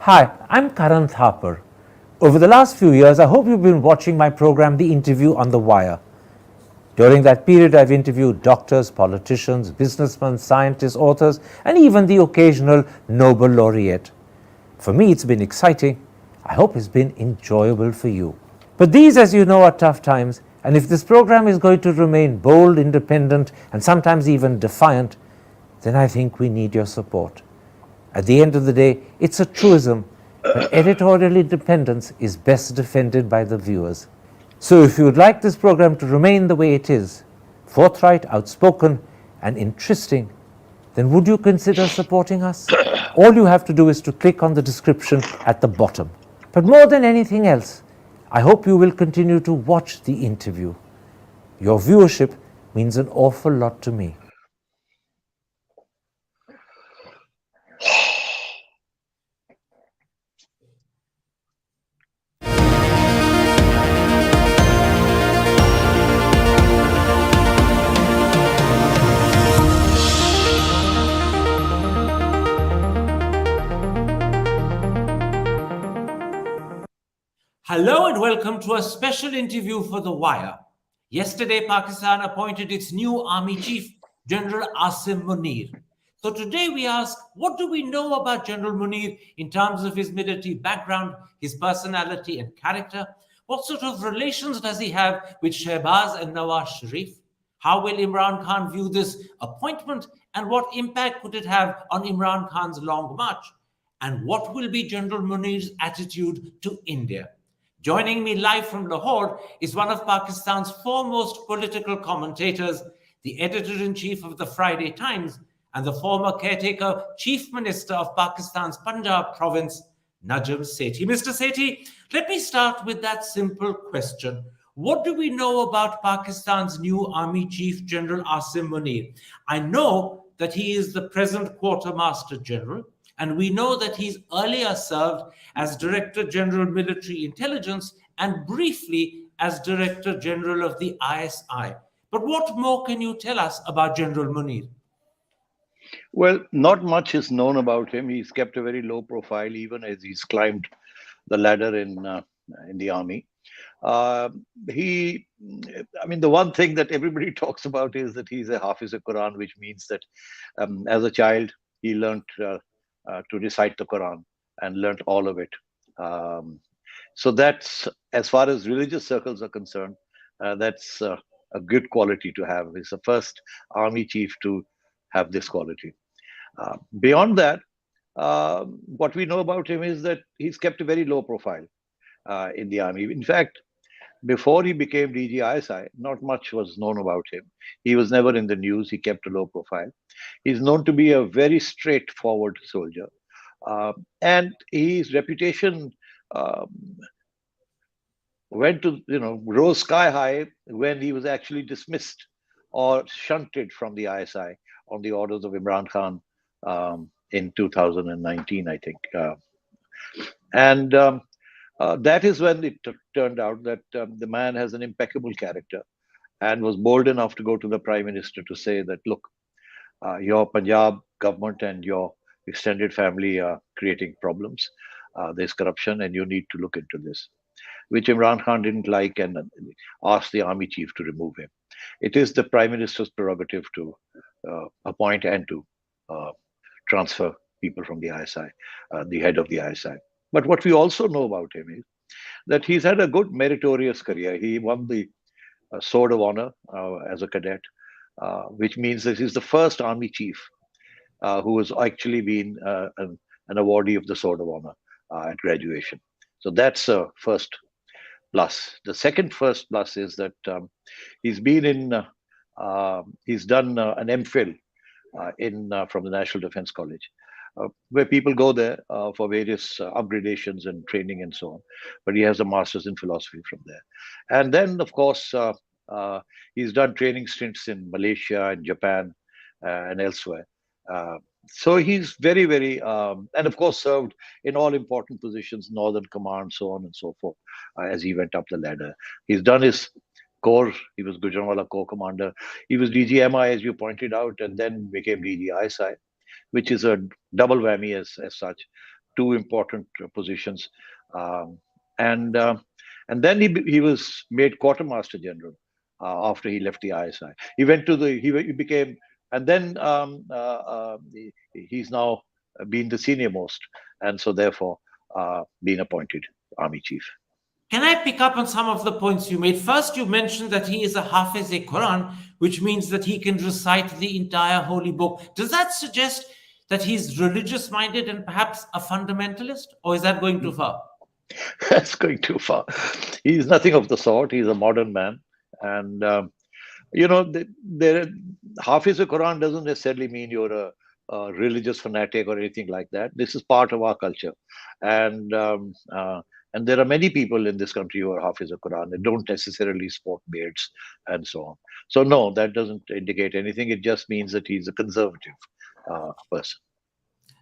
Hi, I'm Karan Thapar. Over the last few years, I hope you've been watching my program, The Interview on the Wire. During that period, I've interviewed doctors, politicians, businessmen, scientists, authors, and even the occasional Nobel laureate. For me, it's been exciting. I hope it's been enjoyable for you. But these, as you know, are tough times, and if this program is going to remain bold, independent, and sometimes even defiant, then I think we need your support. At the end of the day, it's a truism, but editorial independence is best defended by the viewers. So if you would like this program to remain the way it is, forthright, outspoken, and interesting, then would you consider supporting us? All you have to do is to click on the description at the bottom. But more than anything else, I hope you will continue to watch the interview. Your viewership means an awful lot to me. Hello and welcome to a special interview for The Wire. Yesterday, Pakistan appointed its new army chief, General Asim Munir. So today we ask, what do we know about General Munir in terms of his military background, his personality and character? What sort of relations does he have with Shehbaz and Nawaz Sharif? How will Imran Khan view this appointment and what impact could it have on Imran Khan's long march? And what will be General Munir's attitude to India? Joining me live from Lahore is one of Pakistan's foremost political commentators, the editor-in-chief of the Friday Times and the former caretaker Chief Minister of Pakistan's Punjab province, Najam Sethi. Mr. Sethi, let me start with that simple question. What do we know about Pakistan's new Army Chief General Asim Munir? I know that he is the present Quartermaster General, and we know that he's earlier served as Director General Military Intelligence and briefly as Director General of the ISI. But what more can you tell us about General Munir? Well, not much is known about him. He's kept a very low profile, even as he's climbed the ladder in the army. Uh, the one thing that everybody talks about is that he's a Hafiz-e-Quran, which means that as a child he learned to recite the Quran and learnt all of it. So that's, as far as religious circles are concerned, that's a good quality to have. He's the first army chief to have this quality. Beyond that, what we know about him is that he's kept a very low profile in the army. In fact, before he became DGISI, not much was known about him. He was never in the news. He kept a low profile. He's known to be a very straightforward soldier. And his reputation rose sky high when he was actually dismissed or shunted from the ISI on the orders of Imran Khan in 2019, I think. That is when it turned out that the man has an impeccable character and was bold enough to go to the Prime Minister to say that, look, your Punjab government and your extended family are creating problems. There's corruption and you need to look into this, which Imran Khan didn't like and asked the army chief to remove him. It is the Prime Minister's prerogative to appoint and to transfer people from the ISI, the head of the ISI. But what we also know about him is that he's had a good meritorious career. He won the Sword of Honor as a cadet, which means that he's the first army chief who has actually been an awardee of the Sword of Honor at graduation. So that's a first plus. The second first plus is that he's done an MPhil from the National Defense College, where people go there for various upgradations and training and so on. But he has a master's in philosophy from there. And then, of course, he's done training stints in Malaysia and Japan and elsewhere. So he's very, very, and of course, served in all important positions, Northern Command, so on and so forth, as he went up the ladder. He's done his Corps. He was Gujranwala Corps Commander. He was DGMI, as you pointed out, and then became DGISI, which is a double whammy as such. two important positions, um, and uh, and then he was made quartermaster general after he left the ISI. He went to he became, and then he's now been the senior most, and so therefore been appointed army chief. Can I pick up on some of the points you made? First, you mentioned that he is a Hafiz-e-Quran, which means that he can recite the entire holy book. Does that suggest that he's religious minded and perhaps a fundamentalist, or is that going too far? That's going too far. He's nothing of the sort. He's a modern man, and you know, there Hafiz the Quran doesn't necessarily mean you're a religious fanatic or anything like that. This is part of our culture, and and there are many people in this country who are Hafiz the Quran. They don't necessarily sport beards and so on. So no, that doesn't indicate anything. It just means that he's a conservative person.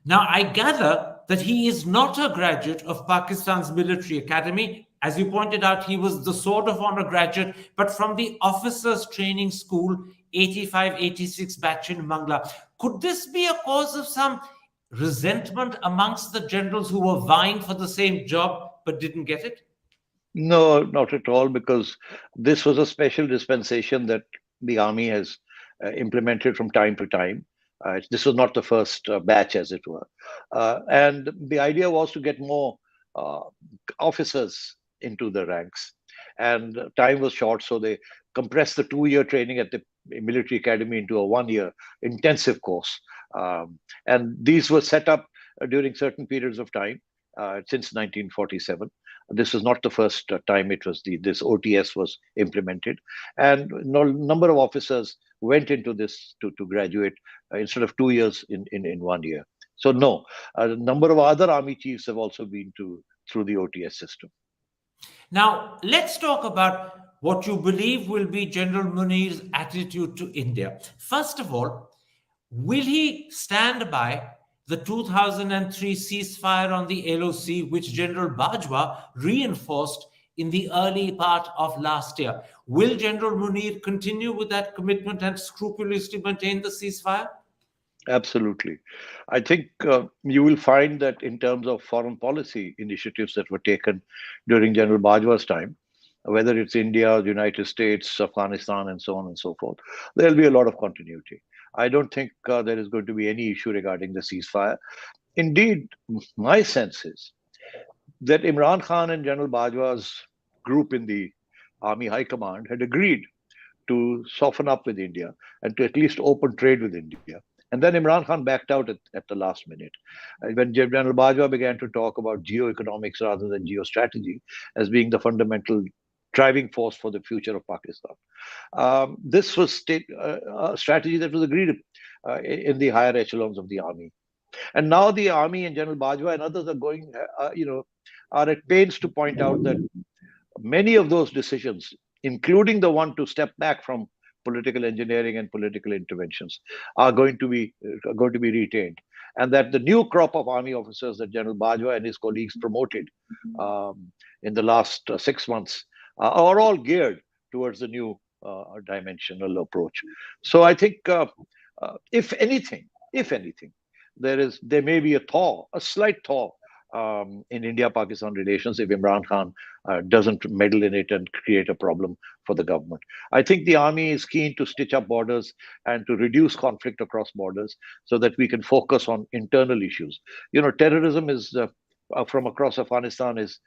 Now, I gather that he is not a graduate of Pakistan's military academy. As you pointed out, he was the Sword of Honor graduate, but from the Officers Training School 85-86 batch in Mangla. Could this be a cause of some resentment amongst the generals who were vying for the same job but didn't get it? No, not at all, because this was a special dispensation that the army has implemented from time to time. This was not the first batch, as it were. And the idea was to get more uh, officers into the ranks. And time was short, so they compressed the 2 year training at the military academy into a 1 year intensive course. And these were set up during certain periods of time since 1947. This was not the first time it was this OTS was implemented, and no number of officers went into this to graduate instead of 2 years in 1 year. So no, a number of other army chiefs have also been to through the OTS system. Now, let's talk about what you believe will be General Munir's attitude to India. First of all, will he stand by the 2003 ceasefire on the LOC, which General Bajwa reinforced in the early part of last year? Will General Munir continue with that commitment and scrupulously maintain the ceasefire? Absolutely. I think you will find that in terms of foreign policy initiatives that were taken during General Bajwa's time, whether it's India, the United States, Afghanistan, and so on and so forth, there'll be a lot of continuity. I don't think there is going to be any issue regarding the ceasefire. Indeed, my sense is that Imran Khan and General Bajwa's group in the Army High Command had agreed to soften up with India and to at least open trade with India. And then Imran Khan backed out at the last minute. When General Bajwa began to talk about geoeconomics rather than geostrategy as being the fundamental driving force for the future of Pakistan. This was a strategy that was agreed in the higher echelons of the army. And now the army and General Bajwa and others are going, are at pains to point out that many of those decisions, including the one to step back from political engineering and political interventions, are going to be retained, and that the new crop of army officers that General Bajwa and his colleagues promoted in the last 6 months are all geared towards the new dimensional approach. So I think, if anything, there may be a slight thaw in India-Pakistan relations if Imran Khan doesn't meddle in it and create a problem for the government. I think the army is keen to stitch up borders and to reduce conflict across borders so that we can focus on internal issues. You know, terrorism is from across Afghanistan is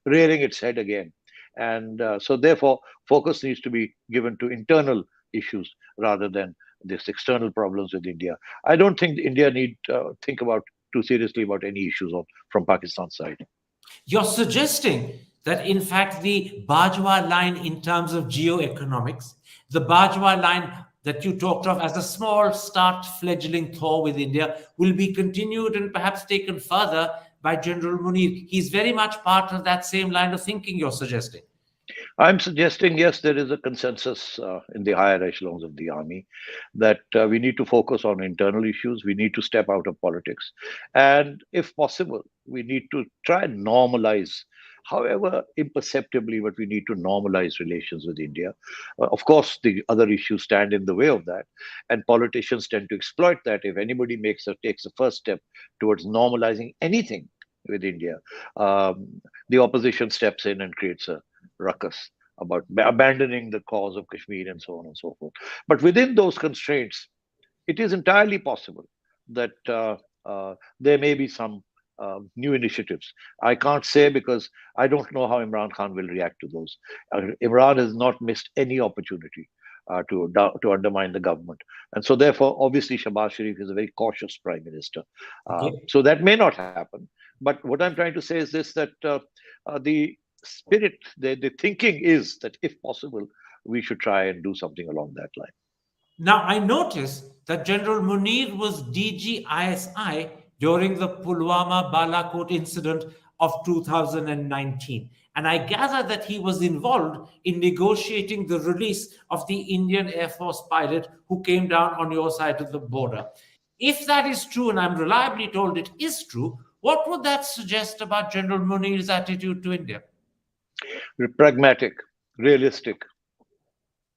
rearing its head again, and so therefore focus needs to be given to internal issues rather than this external problems with India. I don't think India need think about too seriously about any issues from Pakistan's side. You're suggesting that, in fact, the Bajwa line in terms of geoeconomics, the Bajwa line that you talked of as a small start fledgling thaw with India, will be continued and perhaps taken further by General Munir. He's very much part of that same line of thinking you're suggesting. I'm suggesting, yes, there is a consensus in the higher echelons of the army that we need to focus on internal issues. We need to step out of politics. And if possible, we need to try and normalize, however imperceptibly, but we need to normalize relations with India. Of course, the other issues stand in the way of that. And politicians tend to exploit that. If anybody takes the first step towards normalizing anything, with India. The opposition steps in and creates a ruckus about abandoning the cause of Kashmir and so on and so forth. But within those constraints, it is entirely possible that there may be some new initiatives. I can't say because I don't know how Imran Khan will react to those. Imran has not missed any opportunity to undermine the government, and so therefore, obviously, Shehbaz Sharif is a very cautious prime minister. Okay. So that may not happen. But what I'm trying to say is this: that the spirit, the thinking is that if possible, we should try and do something along that line. Now, I noticed that General Munir was DG ISI during the Pulwama Balakot incident of 2019. And I gather that he was involved in negotiating the release of the Indian Air Force pilot who came down on your side of the border. If that is true, and I'm reliably told it is true, what would that suggest about General Munir's attitude to India? Pragmatic, realistic,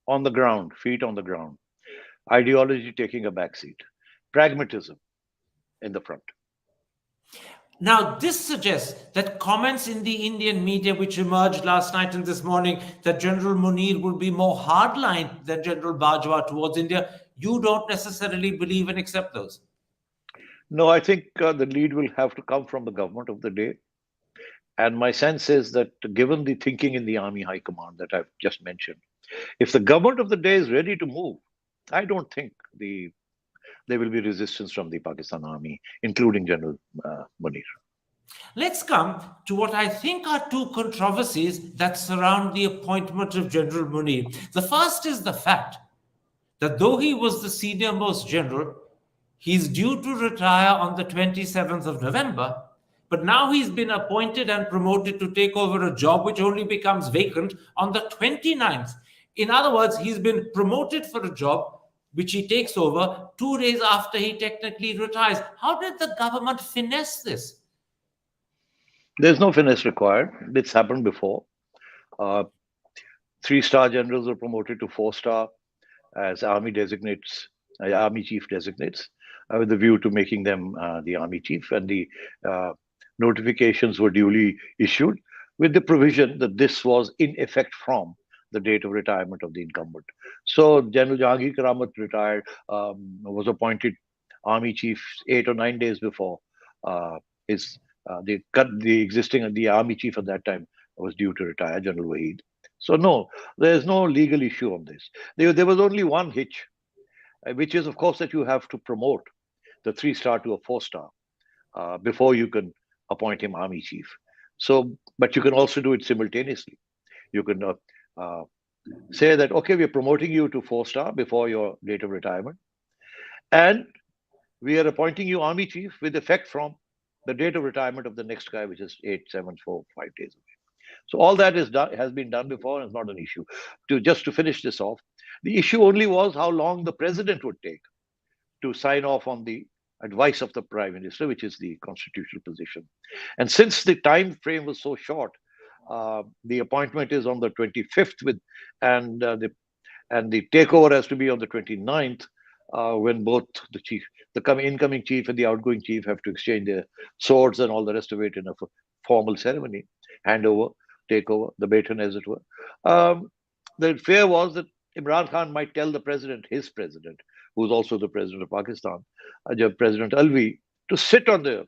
on the ground, feet on the ground, ideology taking a backseat, pragmatism in the front. Now, this suggests that comments in the Indian media, which emerged last night and this morning, that General Munir would be more hardline than General Bajwa towards India, you don't necessarily believe and accept those. No, I think the lead will have to come from the government of the day. And my sense is that given the thinking in the Army High Command that I've just mentioned, if the government of the day is ready to move, I don't think there will be resistance from the Pakistan Army, including General Munir. Let's come to what I think are two controversies that surround the appointment of General Munir. The first is the fact that though he was the senior most general, he's due to retire on the 27th of November, but now he's been appointed and promoted to take over a job which only becomes vacant on the 29th. In other words, he's been promoted for a job which he takes over 2 days after he technically retires. How did the government finesse this? There's no finesse required. It's happened before. Uh, Three-star generals were promoted to four-star as army chief designates, with the view to making them the army chief, and the uh, notifications were duly issued with the provision that this was in effect from the date of retirement of the incumbent. So General Jahangir Karamat retired, was appointed army chief 8 or 9 days before his the army chief at that time was due to retire, General Wahid. So no, there is no legal issue on this. There was only one hitch, which is, of course, that you have to promote the three-star to a four-star before you can appoint him army chief. So, but you can also do it simultaneously. You can uh, say that, okay, we're promoting you to four-star before your date of retirement, and we are appointing you army chief with effect from the date of retirement of the next guy, which is 8, 7, 4, 5 days away. So all that is done, has been done before, and it's not an issue. To finish this off, the issue only was how long the president would take to sign off on the advice of the prime minister, which is the constitutional position. And since the time frame was so short, the appointment is on the 25th, and the takeover has to be on the 29th, when both the incoming chief and the outgoing chief have to exchange their swords and all the rest of it in a formal ceremony, handover, takeover, the baton, as it were. The fear was that Imran Khan might tell the president, his president, who's also the president of Pakistan, President Alvi, to sit on the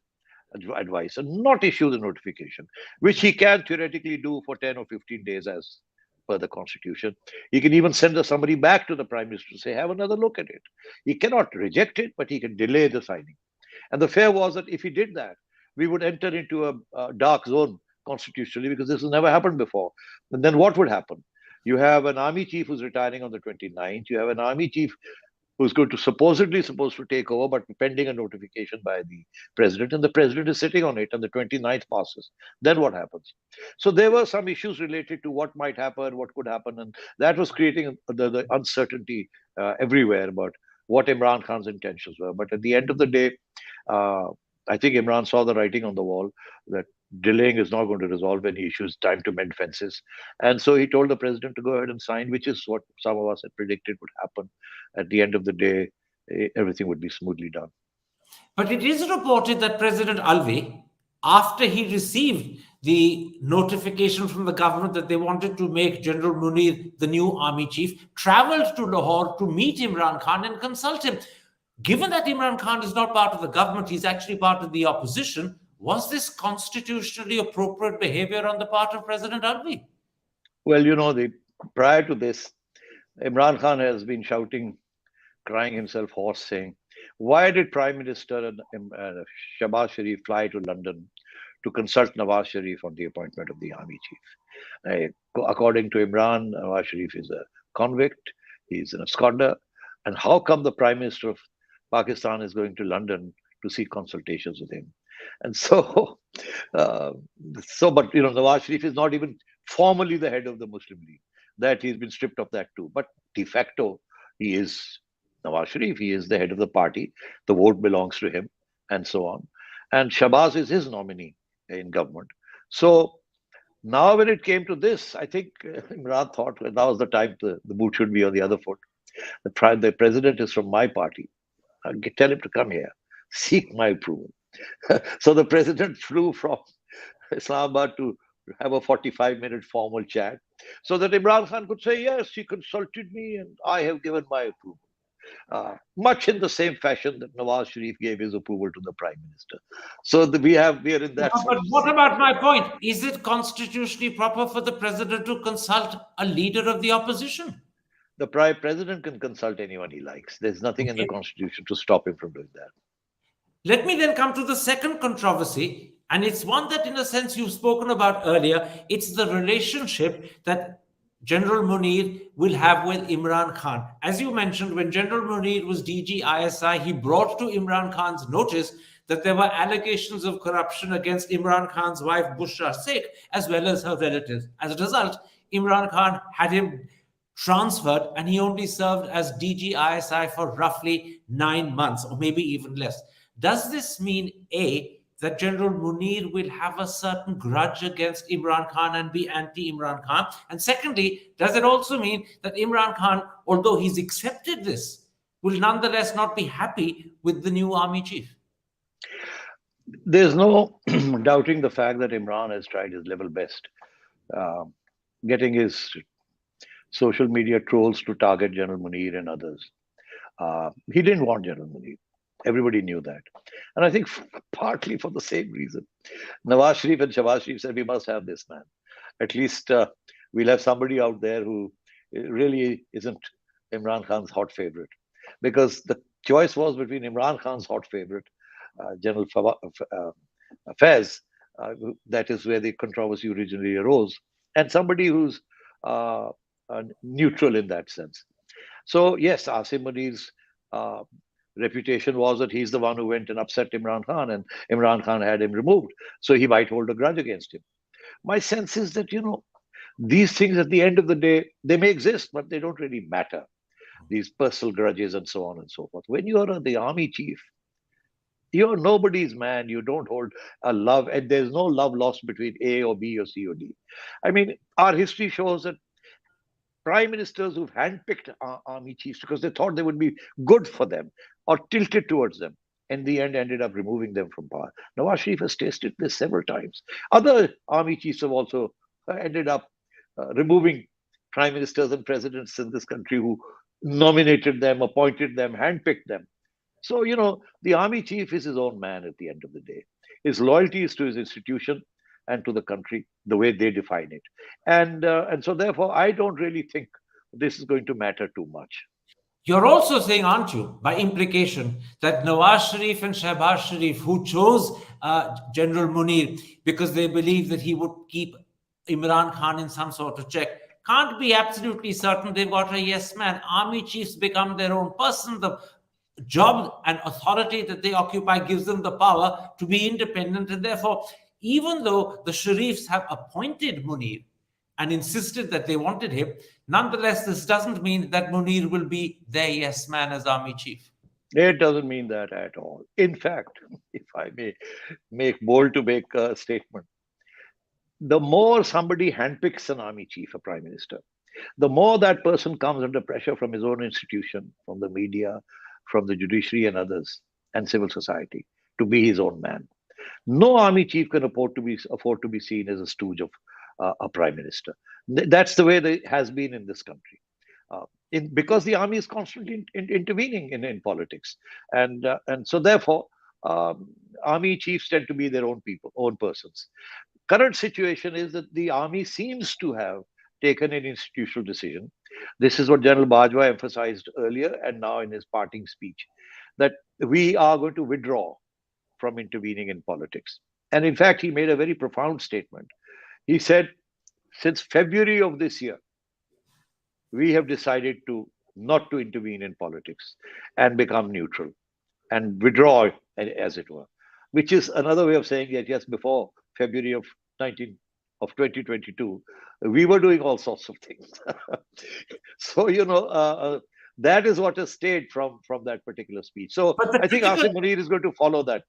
advice and not issue the notification, which he can theoretically do for 10 or 15 days as per the constitution. He can even send somebody back to the prime minister to say, have another look at it. He cannot reject it, but he can delay the signing. And the fear was that if he did that, we would enter into a dark zone constitutionally, because this has never happened before. And then what would happen? You have an army chief who's retiring on the 29th. You have an army chief who's supposed to take over, but pending a notification by the president, and the president is sitting on it, and the 29th passes. Then what happens? So there were some issues related to what might happen, what could happen, and that was creating the uncertainty everywhere about what Imran Khan's intentions were. But at the end of the day, I think Imran saw the writing on the wall that delaying is not going to resolve any issues, time to mend fences. And so he told the president to go ahead and sign, which is what some of us had predicted would happen. At the end of the day, everything would be smoothly done. But it is reported that President Alvi after he received the notification from the government that they wanted to make General Munir the new army chief, traveled to Lahore to meet Imran Khan and consult him. Given that Imran Khan is not part of the government, he's actually part of the opposition, was this constitutionally appropriate behavior on the part of President Alvi? Well, prior to this, Imran Khan has been shouting, crying himself hoarse, saying, "Why did Prime Minister Shehbaz Sharif fly to London to consult Nawaz Sharif on the appointment of the army chief?" According to Imran, Nawaz Sharif is a convict, he's an absconder, and how come the Prime Minister of Pakistan is going to London to seek consultations with him? And so, uh, but Nawaz Sharif is not even formally the head of the Muslim League. That he's been stripped of that too. But de facto, he is Nawaz Sharif. He is the head of the party. The vote belongs to him, and so on. And Shahbaz is his nominee in government. So now, when it came to this, I think Imran thought, well, now is the time the boot should be on the other foot. The president is from my party. Tell him to come here, seek my approval. So the president flew from Islamabad to have a 45-minute formal chat so that Imran Khan could say, yes, he consulted me and I have given my approval. Much in the same fashion that Nawaz Sharif gave his approval to the Prime Minister. So we are in that But sort of what same. about my point? Is it constitutionally proper for the president to consult a leader of the opposition? The Prime President can consult anyone he likes. There's nothing in the Okay. Constitution to stop him from doing that. Let me then come to the second controversy, and it's one that, in a sense, you've spoken about earlier. It's the relationship that General Munir will have with Imran Khan. As you mentioned, when General Munir was DG ISI, he brought to Imran Khan's notice that there were allegations of corruption against Imran Khan's wife, Bushra Sheikh, as well as her relatives. As a result, Imran Khan had him transferred, and he only served as DG ISI for roughly 9 months, or maybe even less. Does this mean, A, that General Munir will have a certain grudge against Imran Khan and be anti Imran Khan? And secondly, does it also mean that Imran Khan, although he's accepted this, will nonetheless not be happy with the new army chief? There's no doubting the fact that Imran has tried his level best, uh, getting his social media trolls to target General Munir and others. He didn't want General Munir. Everybody knew that. And I think partly for the same reason. Nawaz Sharif and Shahbaz Sharif said, we must have this man. At least we'll have somebody out there who really isn't Imran Khan's hot favorite. Because the choice was between Imran Khan's hot favorite, General Faiz, that is where the controversy originally arose, and somebody who's uh, neutral in that sense. So, yes, Asim Munir's uh, reputation was that he's the one who went and upset Imran Khan, and Imran Khan had him removed. So he might hold a grudge against him. My sense is that, these things at the end of the day, they may exist, but they don't really matter. These personal grudges and so on and so forth. When you are the army chief, you're nobody's man. You don't hold a love, and there's no love lost between A or B or C or D. I mean, our history shows that prime ministers who've handpicked army chiefs because they thought they would be good for them or tilted towards them, in the end ended up removing them from power. Nawaz Sharif has tasted this several times. Other army chiefs have also ended up removing prime ministers and presidents in this country who nominated them, appointed them, handpicked them. So, the army chief is his own man at the end of the day. His loyalty is to his institution and to the country, the way they define it. And so, therefore, I don't really think this is going to matter too much. You're also saying, aren't you, by implication, that Nawaz Sharif and Shehbaz Sharif, who chose General Munir because they believe that he would keep Imran Khan in some sort of check, can't be absolutely certain they've got a yes man. Army chiefs become their own person. The job and authority that they occupy gives them the power to be independent. And therefore, even though the Sharifs have appointed Munir and insisted that they wanted him, nonetheless, this doesn't mean that Munir will be their yes man as army chief. It doesn't mean that at all. In fact, if I may make bold to make a statement, the more somebody handpicks an army chief, a prime minister, the more that person comes under pressure from his own institution, from the media, from the judiciary and others, and civil society to be his own man. No army chief can afford to be seen as a stooge of a prime minister. That's the way it has been in this country. Because the army is constantly intervening in politics, and so therefore, army chiefs tend to be their own people, own persons. Current situation is that the army seems to have taken an institutional decision. This is what General Bajwa emphasized earlier and now in his parting speech, that we are going to withdraw from intervening in politics. And in fact, he made a very profound statement. He said, since February of this year, we have decided to not to intervene in politics and become neutral and withdraw, as it were, which is another way of saying that yes, before February of 19 of 2022, we were doing all sorts of things. So that is what has stayed from that particular speech. So But the I think critical Asim Munir is going to follow That's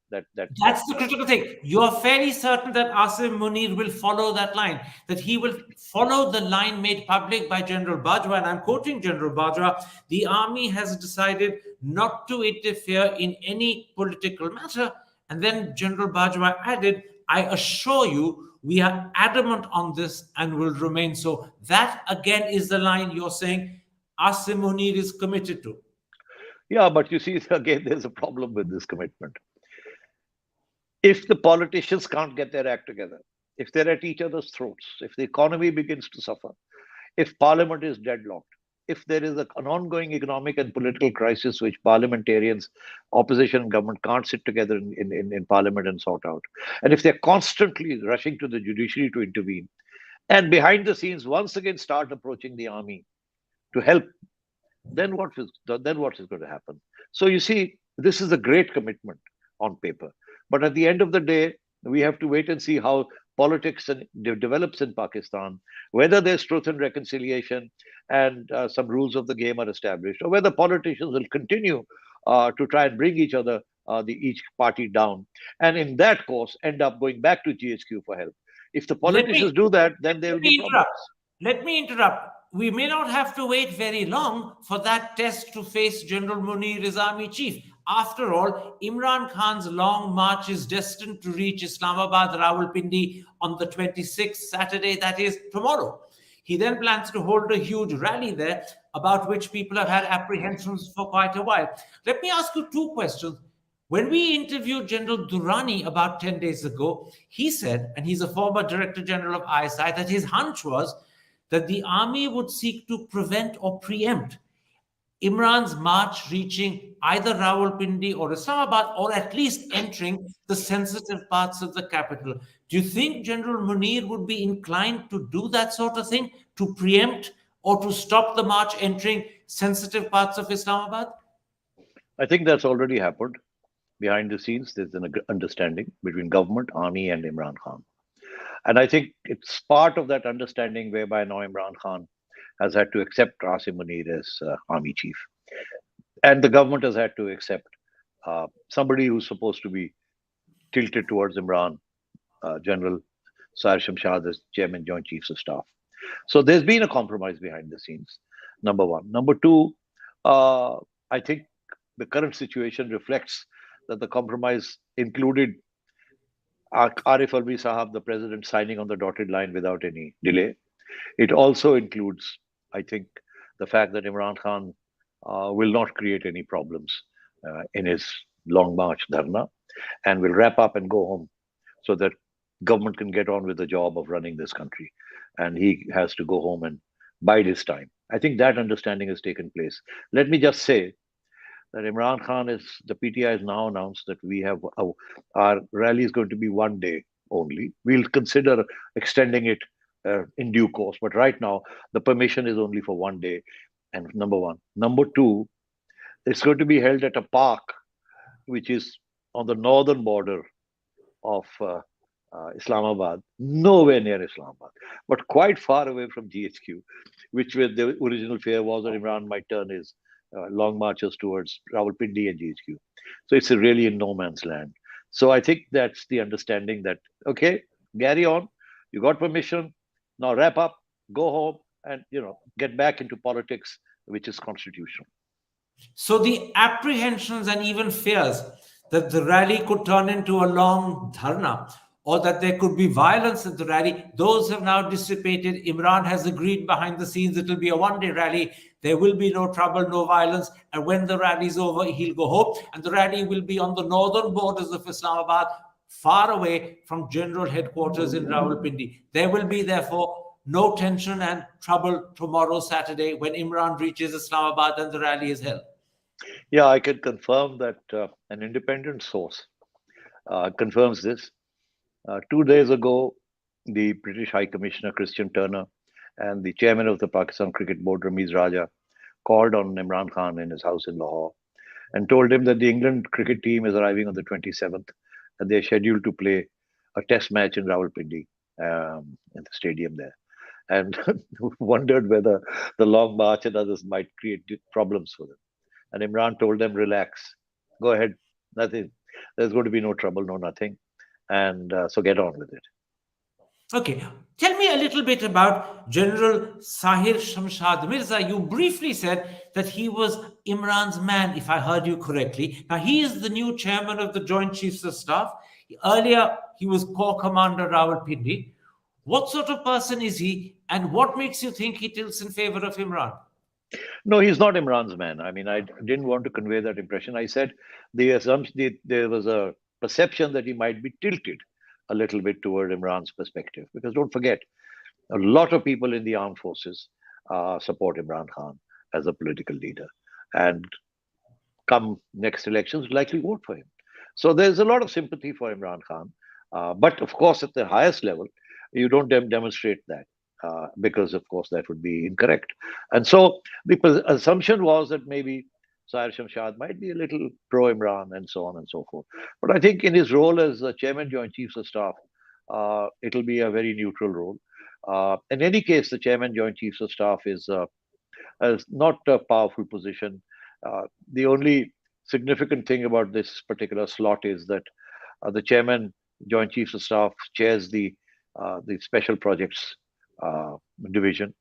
the critical thing. You are fairly certain that Asim Munir will follow that line, that he will follow the line made public by General Bajwa. And I'm quoting General Bajwa: the army has decided not to interfere in any political matter. And then General Bajwa added, I assure you, we are adamant on this and will remain so. That again is the line you're saying Asim Munir is committed to. Yeah, but you see, again, there's a problem with this commitment. If the politicians can't get their act together, if they're at each other's throats, if the economy begins to suffer, if parliament is deadlocked, if there is an ongoing economic and political crisis which parliamentarians, opposition and government can't sit together in parliament and sort out, and if they're constantly rushing to the judiciary to intervene, and behind the scenes once again start approaching the army to help, then what is going to happen? So you see, this is a great commitment on paper, but at the end of the day, we have to wait and see how politics develops in Pakistan, whether there's truth and reconciliation and some rules of the game are established, or whether politicians will continue to try and bring each party down, and in that course end up going back to GHQ for help. If the Let politicians me do that, then there let will be me problems. interrupt. Let me interrupt. We may not have to wait very long for that test to face General Munir as army chief. After all, Imran Khan's long march is destined to reach Islamabad, Rawalpindi on the 26th, Saturday, that is tomorrow. He then plans to hold a huge rally there, about which people have had apprehensions for quite a while. Let me ask you two questions. When we interviewed General Durrani about 10 days ago, he said, and he's a former Director General of ISI, that his hunch was that the army would seek to prevent or preempt Imran's march reaching either Rawalpindi or Islamabad, or at least entering the sensitive parts of the capital. Do you think General Munir would be inclined to do that sort of thing, to preempt or to stop the march entering sensitive parts of Islamabad? I think that's already happened. Behind the scenes, there's an understanding between government, army, and Imran Khan. And I think it's part of that understanding whereby now Imran Khan has had to accept Asim Munir as army chief. And the government has had to accept somebody who's supposed to be tilted towards Imran, General Sahir Shamshad as Chairman Joint Chiefs of Staff. So there's been a compromise behind the scenes, number one. Number two, I think the current situation reflects that the compromise included Arif Alvi Sahab, the president, signing on the dotted line without any delay. It also includes, I think, the fact that Imran Khan will not create any problems in his long march dharna and will wrap up and go home so that government can get on with the job of running this country. And he has to go home and bide his time. I think that understanding has taken place. Let me just say that Imran Khan the PTI has now announced that we have our rally is going to be one day only. We'll consider extending it in due course, but right now the permission is only for one day. And number one, number two, it's going to be held at a park which is on the northern border of Islamabad, nowhere near Islamabad, but quite far away from GHQ, which where the original fear was that Imran might turn his long marches towards Rawalpindi and GHQ. So it's really in no man's land. So I think that's the understanding that, okay, carry on, you got permission, now wrap up, go home, and get back into politics, which is constitutional. So the apprehensions and even fears that the rally could turn into a long dharna or that there could be violence at the rally. Those have now dissipated. Imran has agreed behind the scenes it will be a one-day rally. There will be no trouble, no violence. And when the rally is over, he'll go home. And the rally will be on the northern borders of Islamabad, far away from general headquarters in Rawalpindi. There will be, therefore, no tension and trouble tomorrow, Saturday, when Imran reaches Islamabad and the rally is held. Yeah, I can confirm that an independent source confirms this. 2 days ago, the British High Commissioner Christian Turner and the chairman of the Pakistan Cricket Board, Ramiz Raja, called on Imran Khan in his house in Lahore and told him that the England cricket team is arriving on the 27th and they're scheduled to play a test match in Rawalpindi in the stadium there. And wondered whether the long march and others might create problems for them. And Imran told them, relax, go ahead, nothing. There's going to be no trouble, no nothing. And so get on with it. Okay, tell me a little bit about General Sahir Shamshad Mirza. You briefly said that he was Imran's man, if I heard you correctly. Now, he is the new chairman of the Joint Chiefs of Staff. Earlier, he was Corps Commander Rawalpindi. What sort of person is he, and what makes you think he tilts in favor of Imran? No, he's not Imran's man. I mean, I didn't want to convey that impression. I said the assumption there was a perception that he might be tilted a little bit toward Imran's perspective. Because don't forget, a lot of people in the armed forces support Imran Khan as a political leader, and come next elections, likely vote for him. So there's a lot of sympathy for Imran Khan. But of course, at the highest level, you don't demonstrate that because, of course, that would be incorrect. And so the assumption was that maybe Sahir Shamshad might be a little pro Imran and so on and so forth. But I think in his role as Chairman Joint Chiefs of Staff, it'll be a very neutral role. In any case, the Chairman Joint Chiefs of Staff is not a powerful position. The only significant thing about this particular slot is that the Chairman Joint Chiefs of Staff chairs the Special Projects Division,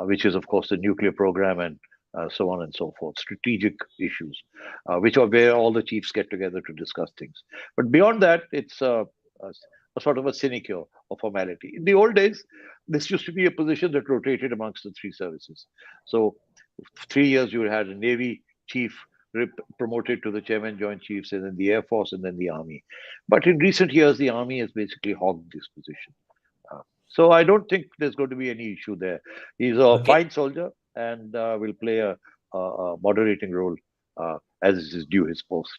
which is, of course, the nuclear program and so on and so forth, strategic issues, which are where all the chiefs get together to discuss things. But beyond that, it's a sort of a sinecure or formality. In the old days, this used to be a position that rotated amongst the three services. So 3 years you had a Navy chief promoted to the Chairman Joint Chiefs, and then the Air Force, and then the Army. But in recent years, the Army has basically hogged this position. So I don't think there's going to be any issue there. He's a fine soldier and will play a moderating role as is due his post.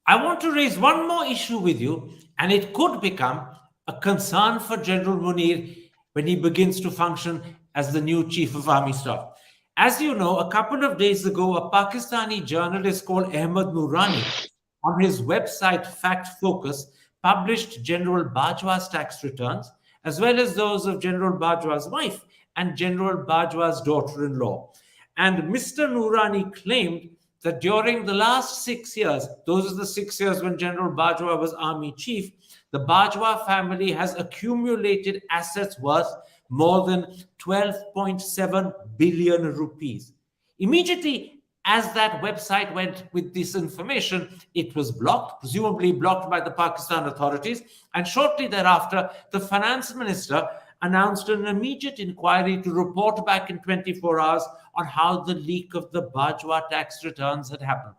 I want to raise one more issue with you, and it could become a concern for General Munir when he begins to function as the new Chief of Army Staff. As you know, a couple of days ago, a Pakistani journalist called Ahmed Noorani on his website Fact Focus published General Bajwa's tax returns, as well as those of General Bajwa's wife and General Bajwa's daughter-in-law. And Mr. Noorani claimed that during the last 6 years, those are the 6 years when General Bajwa was army chief, the Bajwa family has accumulated assets worth more than 12.7 billion rupees. Immediately, as that website went with this information, it was blocked, presumably blocked by the Pakistan authorities. And shortly thereafter, the finance minister announced an immediate inquiry to report back in 24 hours on how the leak of the Bajwa tax returns had happened.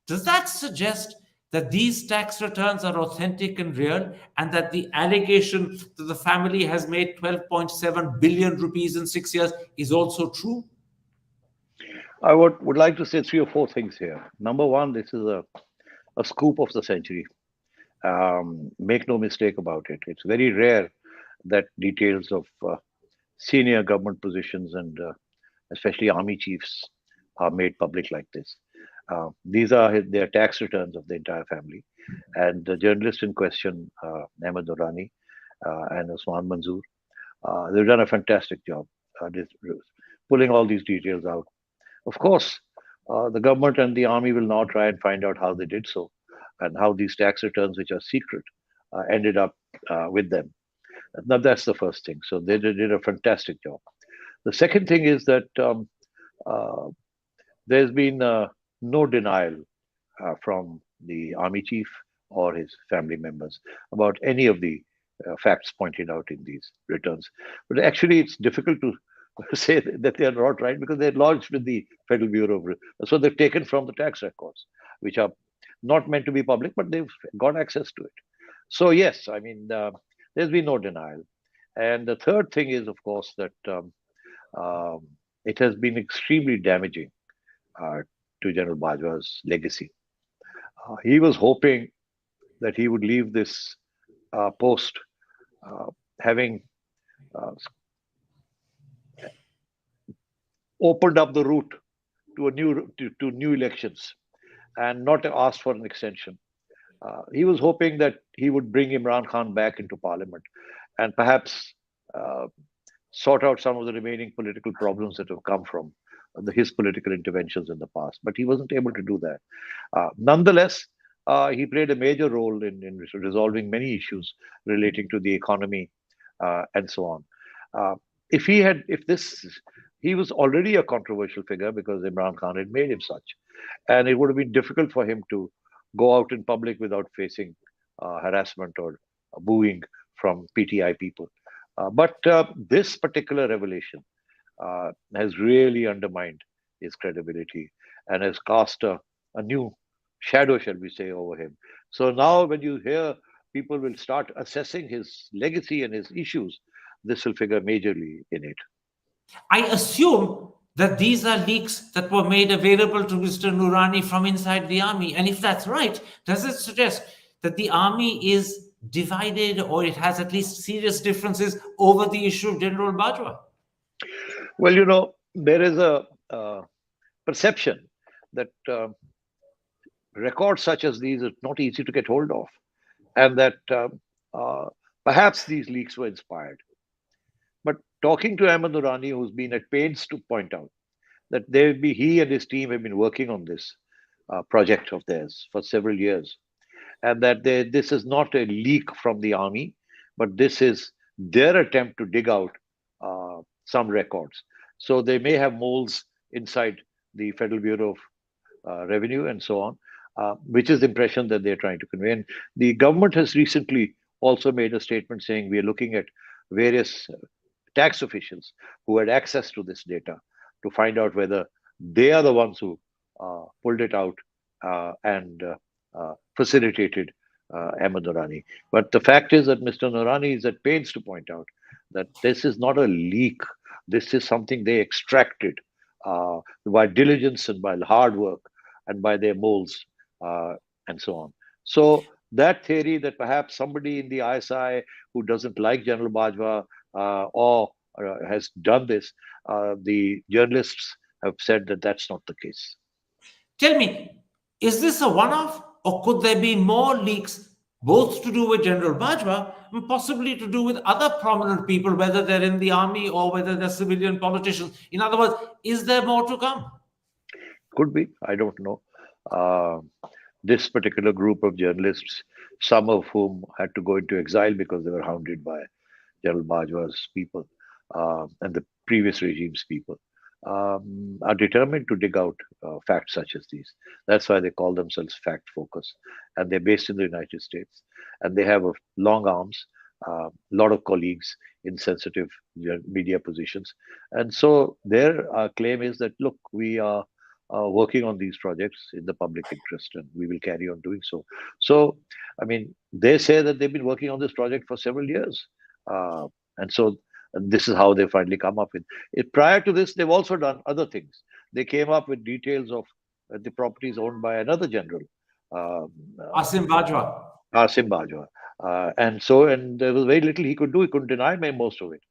Does that suggest that these tax returns are authentic and real, and that the allegation that the family has made 12.7 billion rupees in 6 years is also true? I would like to say 3 or 4 things here. Number one, this is a scoop of the century. Make no mistake about it. It's very rare that details of senior government positions and especially army chiefs are made public like this. These are their tax returns of the entire family. And the journalist in question, Ahmed Noorani and Usman Manzoor, they've done a fantastic job pulling all these details out. Of course, the government and the army will now try and find out how they did so and how these tax returns, which are secret, ended up with them. Now, that's the first thing. So they did a fantastic job. The second thing is that there's been no denial from the army chief or his family members about any of the facts pointed out in these returns. But actually, it's difficult to say that they are not right because they're lodged with the Federal Bureau of so they've taken from the tax records, which are not meant to be public, but they've got access to it. So yes, I mean, there's been no denial. And the third thing is, of course, that um, it has been extremely damaging uh, to General Bajwa's legacy. He was hoping that he would leave this post uh, having uh, opened up the route to to new elections and not asked for an extension. He was hoping that he would bring Imran Khan back into parliament and perhaps uh, sort out some of the remaining political problems that have come from his political interventions in the past. But he wasn't able to do that. Nonetheless, he played a major role in resolving many issues relating to the economy and so on. Uh, if this, he was already a controversial figure because Imran Khan had made him such, and it would have been difficult for him to go out in public without facing harassment or booing from PTI people. But this particular revelation has really undermined his credibility and has cast a new shadow, shall we say, over him. So now, when you hear people will start assessing his legacy and his issues, this will figure majorly in it. I assume that these are leaks that were made available to Mr. Noorani from inside the army. And if that's right, does it suggest that the army is divided or it has at least serious differences over the issue of General Bajwa? Well, there is a perception that records such as these are not easy to get hold of, and that uh, perhaps these leaks were inspired. But talking to Ahmed Noorani, who's been at pains to point out that he and his team have been working on this project of theirs for several years, and that this is not a leak from the army, but this is their attempt to dig out some records. So they may have moles inside the Federal Bureau of Revenue and so on, which is the impression that they're trying to convey. And the government has recently also made a statement saying we are looking at various tax officials who had access to this data to find out whether they are the ones who pulled it out and facilitated Ahmed Noorani. But the fact is that Mr. Noorani is at pains to point out that this is not a leak. This is something they extracted by diligence and by hard work and by their moles and so on. So that theory that perhaps somebody in the ISI who doesn't like General Bajwa or has done this, the journalists have said that that's not the case. Tell me, is this a one-off or could there be more leaks both to do with General Bajwa and possibly to do with other prominent people, whether they're in the army or whether they're civilian politicians? In other words, is there more to come? Could be. I don't know. Uh, this particular group of journalists, some of whom had to go into exile because they were hounded by General Bajwa's people and the previous regime's people, are determined to dig out facts such as these. That's why they call themselves fact focus. And they're based in the United States. And they have long arms, a lot of colleagues in sensitive media positions. And so their claim is that, look, we are working on these projects in the public interest, and we will carry on doing so. So, I mean, they say that they've been working on this project for several years. And so this is how they finally come up with it. Prior to this, they've also done other things. They came up with details of the properties owned by another general, Asim Bajwa. Asim Bajwa. And there was very little he could do. He couldn't deny most of it.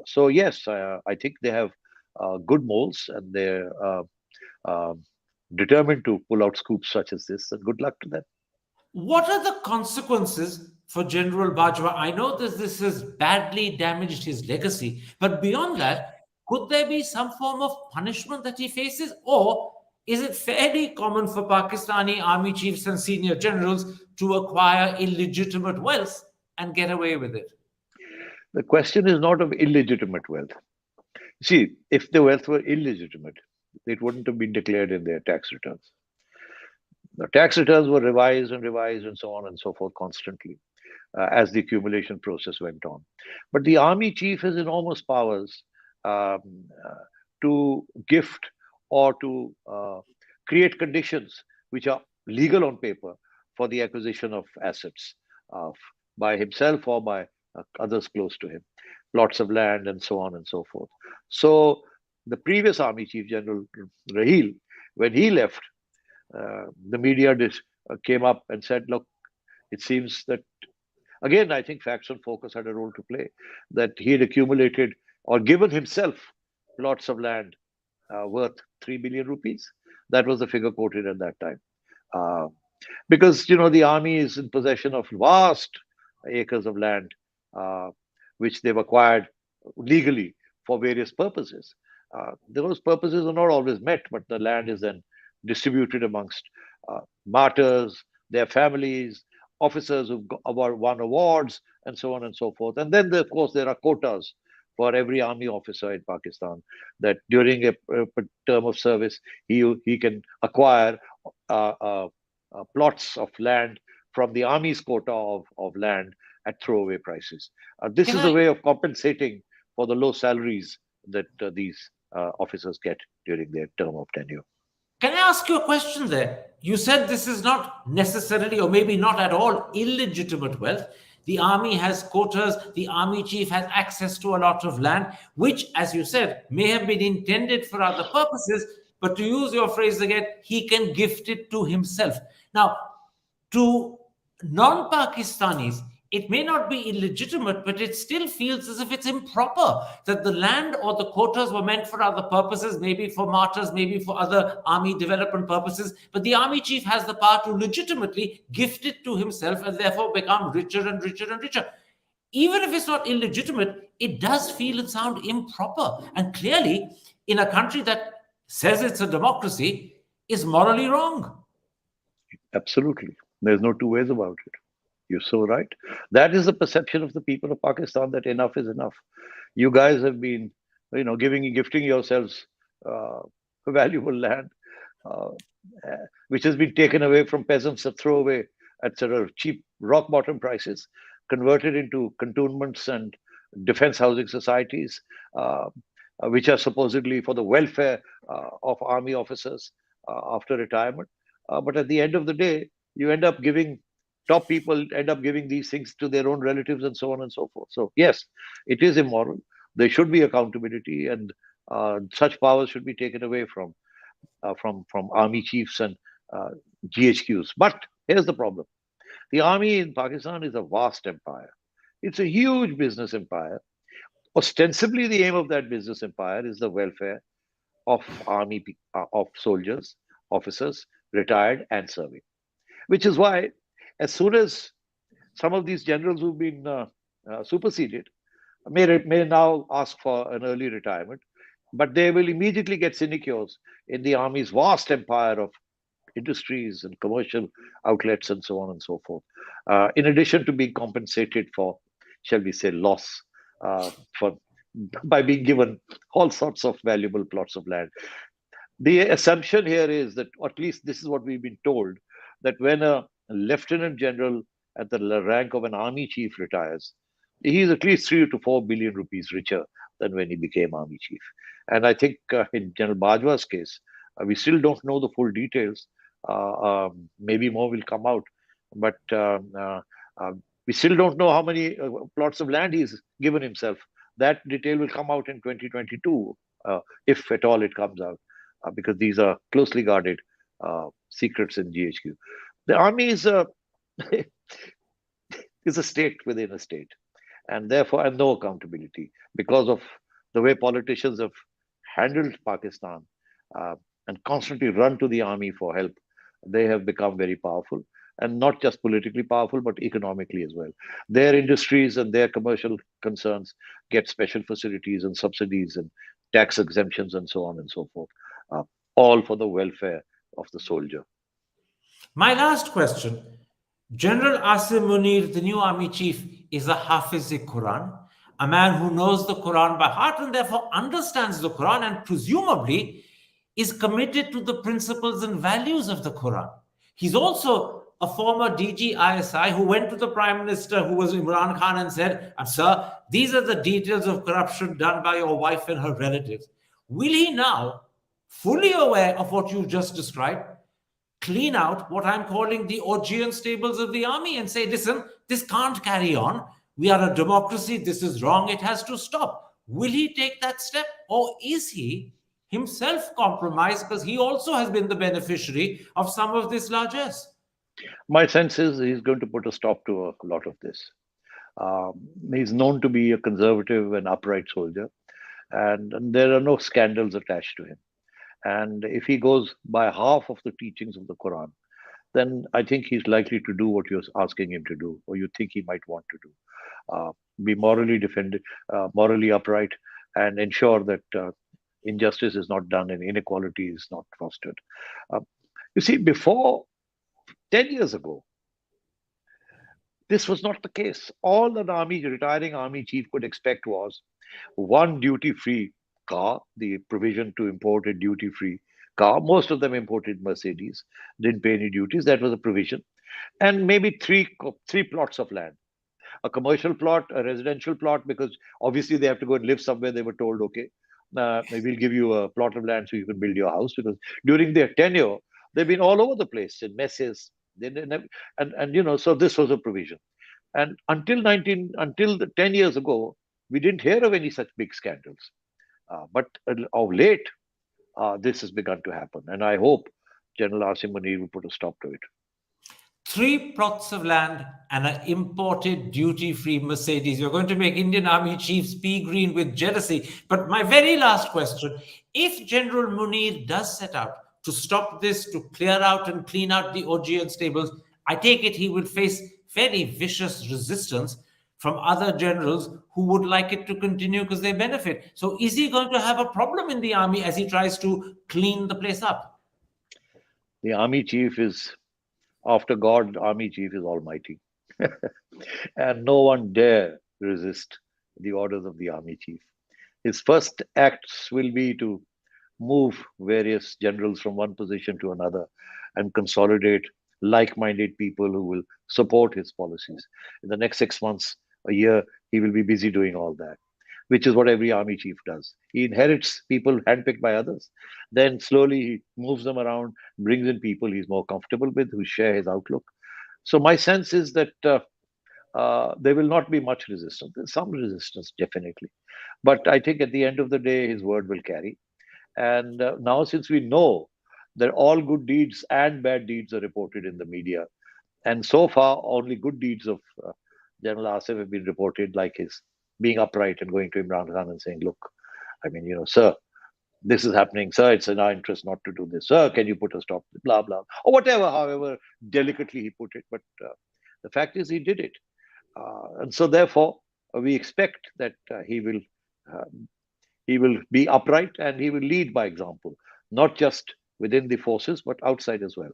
So yes, I think they have good moles, and they're determined to pull out scoops such as this. And good luck to them. What are the consequences for General Bajwa? I know that this has badly damaged his legacy, but beyond that, could there be some form of punishment that he faces? Or is it fairly common for Pakistani army chiefs and senior generals to acquire illegitimate wealth and get away with it? The question is not of illegitimate wealth. See, if the wealth were illegitimate, it wouldn't have been declared in their tax returns. The tax returns were revised and so on and so forth constantly as the accumulation process went on. But the army chief has enormous powers um, uh, to gift or to create conditions which are legal on paper for the acquisition of assets uh, by himself or by others close to him, plots of land and so on and so forth. So the previous army chief, General Rahil, when he left, the media came up and said, look, it seems that, again, I think facts and focus had a role to play, that he had accumulated or given himself plots of land worth 3 billion rupees. That was the figure quoted at that time. Uh, because, the army is in possession of vast acres of land, uh, which they've acquired legally for various purposes. Those purposes are not always met, but the land is then distributed amongst martyrs, their families, officers who've won awards, and so on and so forth. And then, of course, there are quotas for every army officer in Pakistan that during a term of service, he can acquire uh, uh, plots of land from the army's quota of land at throwaway prices. This Can is I a way of compensating for the low salaries that these officers get during their term of tenure. Can I ask you a question there? You said this is not necessarily, or maybe not at all, illegitimate wealth. The army has quotas, the army chief has access to a lot of land, which, as you said, may have been intended for other purposes, but to use your phrase again, he can gift it to himself. Now, to non Pakistanis, it may not be illegitimate, but it still feels as if it's improper that the land or the quotas were meant for other purposes, maybe for martyrs, maybe for other army development purposes. But the army chief has the power to legitimately gift it to himself and therefore become richer and richer and richer. Even if it's not illegitimate, it does feel and sound improper. And clearly, in a country that says it's a democracy, is morally wrong. Absolutely. There's no two ways about it. You're so right. That is the perception of the people of Pakistan, that enough is enough. You guys have been, gifting yourselves valuable land, uh, which has been taken away from peasants at throwaway at sort of cheap rock bottom prices, converted into cantonments and defense housing societies, which are supposedly for the welfare of army officers after retirement. But at the end of the day, you end up giving top people end up giving these things to their own relatives and so on and so forth. So yes, it is immoral. There should be accountability, and such powers should be taken away from army chiefs and uh, GHQs. But here's the problem: the army in Pakistan is a vast empire. It's a huge business empire. Ostensibly, the aim of that business empire is the welfare of of soldiers, officers, retired and serving. Which is why, as soon as some of these generals who've been superseded may now ask for an early retirement, but they will immediately get sinecures in the army's vast empire of industries and commercial outlets and so on and so forth. In addition to being compensated for, shall we say, loss for by being given all sorts of valuable plots of land. The assumption here is that, or at least this is what we've been told, that when a lieutenant general at the rank of an army chief retires, he is at least 3 to 4 billion rupees richer than when he became army chief. And I think in General Bajwa's case, we still don't know the full details. Maybe more will come out, but we still don't know how many plots of land he's given himself. That detail will come out in 2022, if at all it comes out, because these are closely guarded secrets in GHQ. The army is a is a state within a state, and therefore have no accountability because of the way politicians have handled Pakistan uh, and constantly run to the army for help. They have become very powerful, and not just politically powerful, but economically as well. Their industries and their commercial concerns get special facilities and subsidies and tax exemptions and so on and so forth, uh, all for the welfare of the soldier. My last question. General Asim Munir, the new army chief, is a Hafiz-e-Quran, a man who knows the Quran by heart and therefore understands the Quran and presumably is committed to the principles and values of the Quran. He's also a former DG ISI who went to the Prime Minister, who was Imran Khan, and said, Sir, these are the details of corruption done by your wife and her relatives. Will he now, fully aware of what you've just described, clean out what I'm calling the Augean stables of the army and say, listen, this can't carry on. We are a democracy. This is wrong. It has to stop. Will he take that step, or is he himself compromised because he also has been the beneficiary of some of this largesse? My sense is he's going to put a stop to a lot of this. He's known to be a conservative and upright soldier, and there are no scandals attached to him. And if he goes by half of the teachings of the Quran, then I think he's likely to do what you're asking him to do, or you think he might want to do. Be morally defended, morally upright, and ensure that injustice is not done and inequality is not fostered. You see, before 10 years ago, this was not the case. All an retiring army chief could expect was one duty-free car, the provision to import a duty-free car. Most of them imported Mercedes, didn't pay any duties. That was a provision. And maybe three plots of land. A commercial plot, a residential plot, because obviously they have to go and live somewhere. They were told, okay, we'll give you a plot of land so you can build your house. Because during their tenure, they've been all over the place in messes. They didn't have, and so this was a provision. And until 10 years ago, we didn't hear of any such big scandals. But of late, this has begun to happen. And I hope General Asim Munir will put a stop to it. 3 plots of land and an imported duty-free Mercedes. You're going to make Indian Army chiefs pea green with jealousy. But my very last question, if General Munir does set out to stop this, to clear out and clean out the Augean stables, I take it he would face very vicious resistance from other generals who would like it to continue because they benefit. So is he going to have a problem in the army as he tries to clean the place up? The army chief is, after God, army chief is almighty. And no one dare resist the orders of the army chief. His first acts will be to move various generals from one position to another and consolidate like-minded people who will support his policies. In the next 6 months, a year, he will be busy doing all that, which is what every army chief does. He inherits people handpicked by others. Then slowly he moves them around, brings in people he's more comfortable with, who share his outlook. So my sense is that there will not be much resistance. There's some resistance, definitely. But I think at the end of the day, his word will carry. And now, since we know that all good deeds and bad deeds are reported in the media, and so far only good deeds of General Asif have been reported, like his being upright and going to Imran Khan and saying, look, sir, this is happening. Sir, it's in our interest not to do this. Sir, can you put a stop? Blah, blah. Or whatever, however delicately he put it. But the fact is he did it. And so therefore, we expect that he will be upright and he will lead by example, not just within the forces, but outside as well.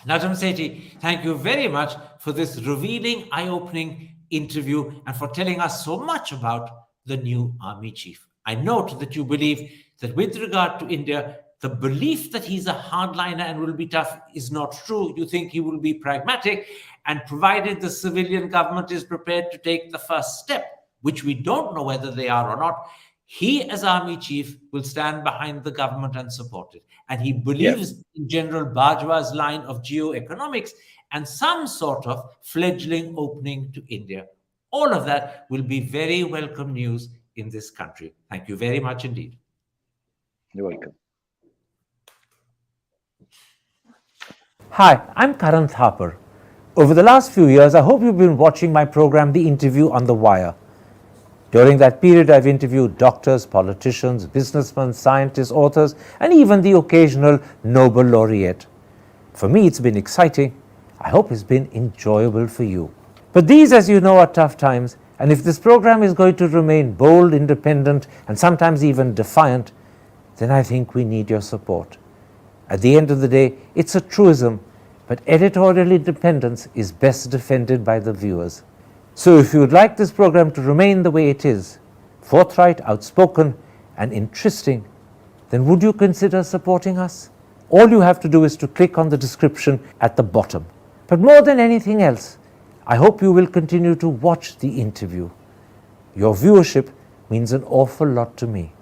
Najam Sethi, thank you very much for this revealing, eye-opening interview and for telling us so much about the new army chief. I note that you believe that with regard to India, the belief that he's a hardliner and will be tough is not true. You think he will be pragmatic, and provided the civilian government is prepared to take the first step, which we don't know whether they are or not, he as army chief will stand behind the government and support it. And he believes in General Bajwa's line of geoeconomics and some sort of fledgling opening to India. All of that will be very welcome news in this country. Thank you very much indeed. You're welcome. Hi, I'm Karan Thapar. Over the last few years, I hope you've been watching my program, The Interview on the Wire. During that period, I've interviewed doctors, politicians, businessmen, scientists, authors, and even the occasional Nobel laureate. For me, it's been exciting. I hope it's been enjoyable for you. But these, as you know, are tough times, and if this program is going to remain bold, independent, and sometimes even defiant, then I think we need your support. At the end of the day, it's a truism, but editorial independence is best defended by the viewers. So if you would like this program to remain the way it is, forthright, outspoken, and interesting, then would you consider supporting us? All you have to do is to click on the description at the bottom. But more than anything else, I hope you will continue to watch the interview. Your viewership means an awful lot to me.